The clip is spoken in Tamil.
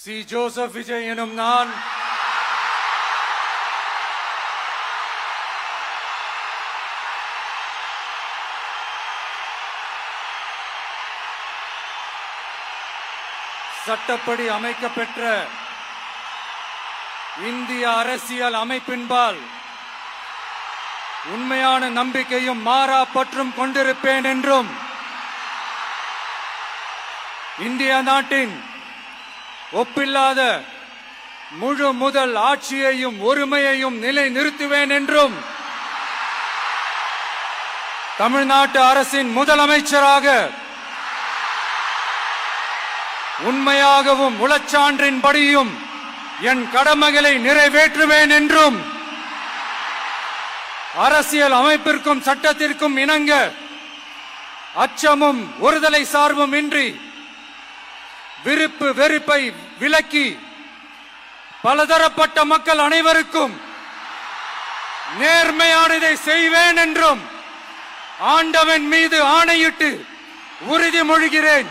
சி. ஜோசப் விஜய் எனும் நான் சட்டப்படி அமைக்கப்பெற்ற இந்திய அரசியல் அமைப்பின்பால் உண்மையான நம்பிக்கையும் மாறா பற்றும் கொண்டிருப்பேன் என்றும் இந்திய நாட்டின் ஒப்பில்லாத முழு முதல் ஆட்சியையும் ஒருமையையும் நிலை நிறுத்துவேன் என்றும் தமிழ்நாட்டு அரசின் முதலமைச்சராக உண்மையாகவும் உளச்சான்றின்படியும் என் கடமைகளை நிறைவேற்றுவேன் என்றும் அரசியல் அமைப்பிற்கும் சட்டத்திற்கும் இணங்க அச்சமும் ஒருதலை சார்பும் இன்றி விருப்பு வெறுப்பை விலக்கி பலதரப்பட்ட மக்கள் அனைவருக்கும் நேர்மையானதை செய்வேன் என்றும் ஆண்டவன் மீது ஆணையிட்டு உறுதிமொழிகிறேன்.